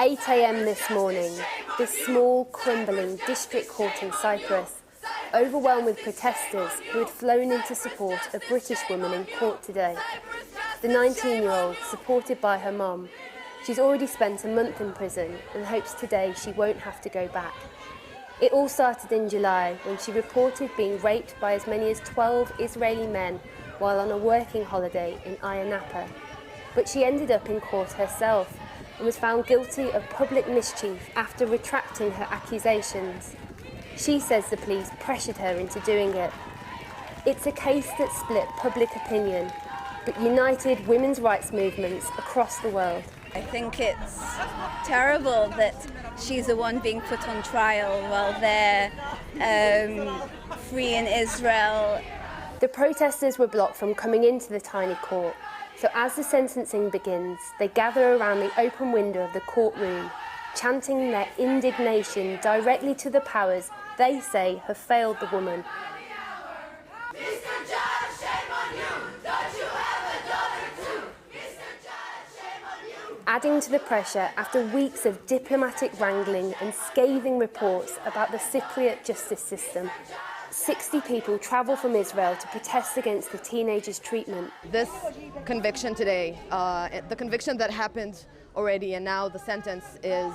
8 a.m. this morning, this small, crumbling district court in Cyprus, overwhelmed with protesters who had flown in to support a British woman in court today. The 19-year-old, supported by her mum, she's already spent a month in prison and hopes today she won't have to go back. It all started in July when she reported being raped by as many as 12 Israeli men while on a working holiday in Ayia Napa. But she ended up in court herself and was found guilty of public mischief after retracting her accusations. She says the police pressured her into doing it. It's a case that split public opinion, but united women's rights movements across the world. I think it's terrible that she's the one being put on trial while they're free in Israel. The protesters were blocked from coming into the tiny court, so as the sentencing begins, they gather around the open window of the courtroom, chanting their indignation directly to the powers they say have failed the woman. Adding to the pressure after weeks of diplomatic wrangling and scathing reports about the Cypriot justice system, 60 people travel from Israel to protest against the teenager's treatment. This conviction today, the conviction that happened already and now the sentence is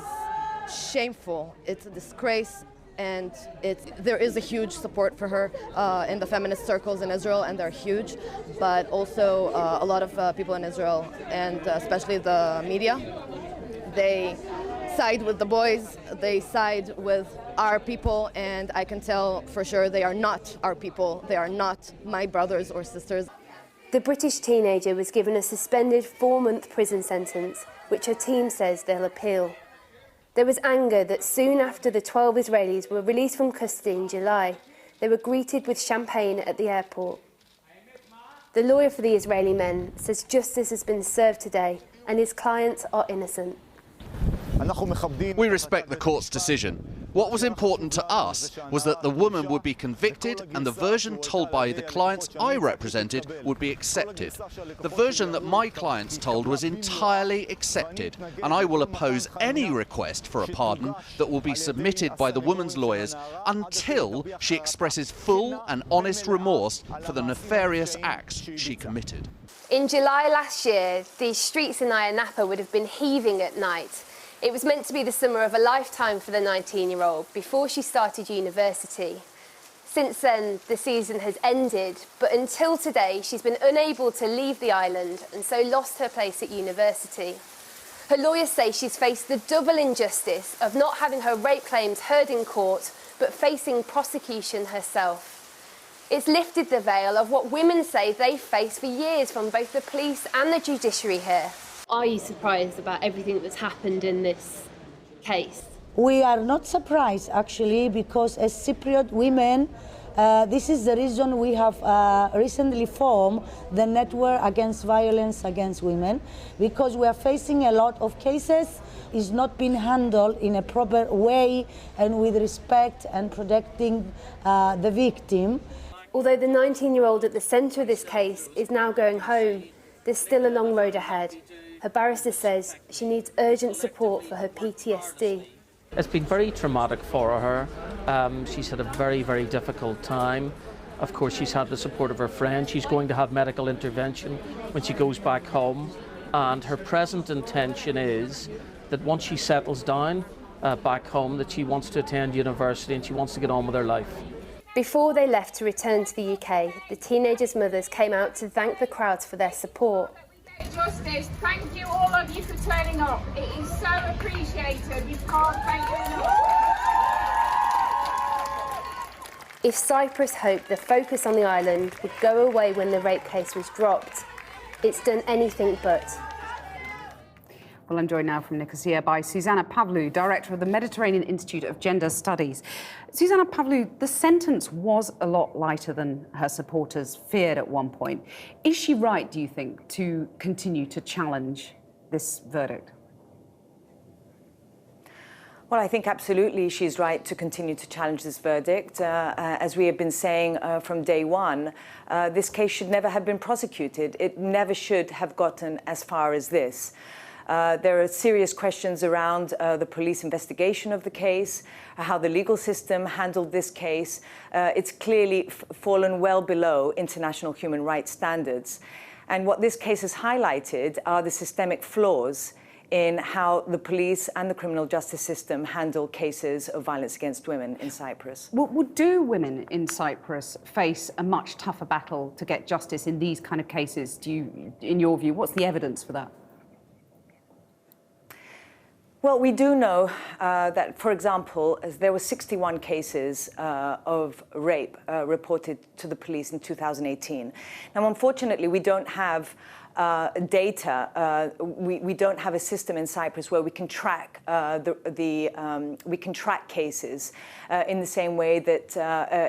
shameful. It's a disgrace, and there is a huge support for her in the feminist circles in Israel, and they're huge, but also a lot of people in Israel, and especially the media, they side with the boys, they side with our people, and I can tell for sure they are not our people, they are not my brothers or sisters. The British teenager was given a suspended 4-month prison sentence, which her team says they'll appeal. There was anger that soon after the 12 Israelis were released from custody in July, they were greeted with champagne at the airport. The lawyer for the Israeli men says justice has been served today and his clients are innocent. We respect the court's decision. What was important to us was that the woman would be convicted and the version told by the clients I represented would be accepted. The version that my clients told was entirely accepted, and I will oppose any request for a pardon that will be submitted by the woman's lawyers until she expresses full and honest remorse for the nefarious acts she committed. In July last year, the streets in Ayia Napa would have been heaving at night. It was meant to be the summer of a lifetime for the 19-year-old before she started university. Since then, the season has ended, but until today, she's been unable to leave the island and so lost her place at university. Her lawyers say she's faced the double injustice of not having her rape claims heard in court, but facing prosecution herself. It's lifted the veil of what women say they've faced for years from both the police and the judiciary here. Are you surprised about everything that's happened in this case? We are not surprised, actually, because as Cypriot women, this is the reason we have recently formed the Network Against Violence Against Women, because we are facing a lot of cases. It's not been handled in a proper way and with respect and protecting the victim. Although the 19-year-old at the centre of this case is now going home, there's still a long road ahead. Her barrister says she needs urgent support for her PTSD. It's been very traumatic for her. She's had a very, very difficult time. Of course, she's had the support of her friends. She's going to have medical intervention when she goes back home. And her present intention is that once she settles down back home, that she wants to attend university and she wants to get on with her life. Before they left to return to the UK, the teenagers' mothers came out to thank the crowds for their support. Justice, thank you all of you for turning up. It is so appreciated. We can't thank you enough. If Cyprus hoped the focus on the island would go away when the rape case was dropped, it's done anything but. Well, I'm joined now from Nicosia by Susanna Pavlou, Director of the Mediterranean Institute of Gender Studies. Susanna Pavlou, the sentence was a lot lighter than her supporters feared at one point. Is she right, do you think, to continue to challenge this verdict? Well, I think absolutely she's right to continue to challenge this verdict. As we have been saying from day one, this case should never have been prosecuted. It never should have gotten as far as this. There are serious questions around the police investigation of the case, how the legal system handled this case. It's clearly fallen well below international human rights standards. And what this case has highlighted are the systemic flaws in how the police and the criminal justice system handle cases of violence against women in Cyprus. Do women in Cyprus face a much tougher battle to get justice in these kind of cases? In your view, what's the evidence for that? Well, we do know that, for example, there were 61 cases of rape reported to the police in 2018. Now, unfortunately, we don't have data. We don't have a system in Cyprus where we can track we can track cases in the same way that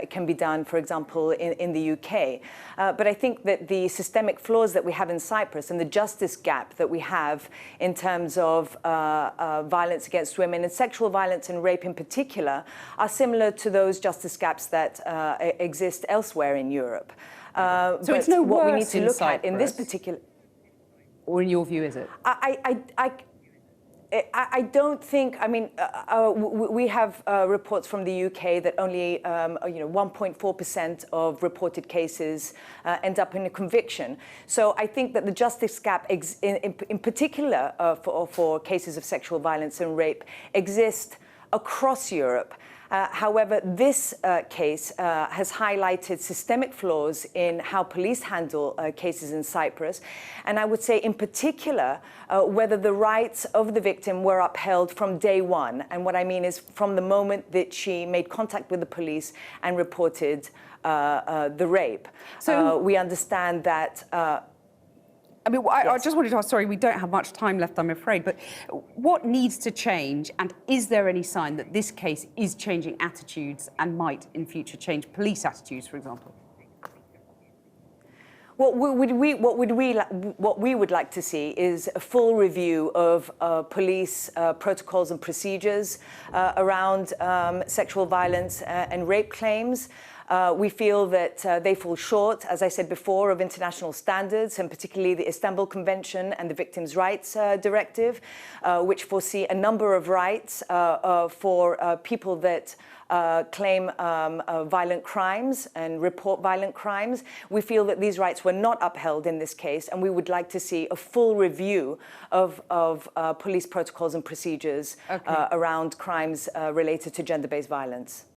it can be done, for example, in the UK. But I think that the systemic flaws that we have in Cyprus and the justice gap that we have in terms of violence against women and sexual violence and rape in particular are similar to those justice gaps that exist elsewhere in Europe. So it's no what worse we need to look Cyprus, at in this particular. Or in your view, is it? I don't think. I mean, we have reports from the UK that only 1.4% of reported cases end up in a conviction. So I think that the justice gap, in particular for cases of sexual violence and rape, exists across Europe. However, this case has highlighted systemic flaws in how police handle cases in Cyprus. And I would say in particular, whether the rights of the victim were upheld from day one. And what I mean is from the moment that she made contact with the police and reported the rape. So we understand that... I just wanted to ask, sorry, we don't have much time left, I'm afraid, but what needs to change, and is there any sign that this case is changing attitudes and might in future change police attitudes, for example? What we would like to see is a full review of police protocols and procedures around sexual violence and rape claims. We feel that they fall short, as I said before, of international standards, and particularly the Istanbul Convention and the Victims' Rights Directive, which foresee a number of rights for people that claim violent crimes and report violent crimes. We feel that these rights were not upheld in this case, and we would like to see a full review of police protocols and procedures around crimes related to gender-based violence.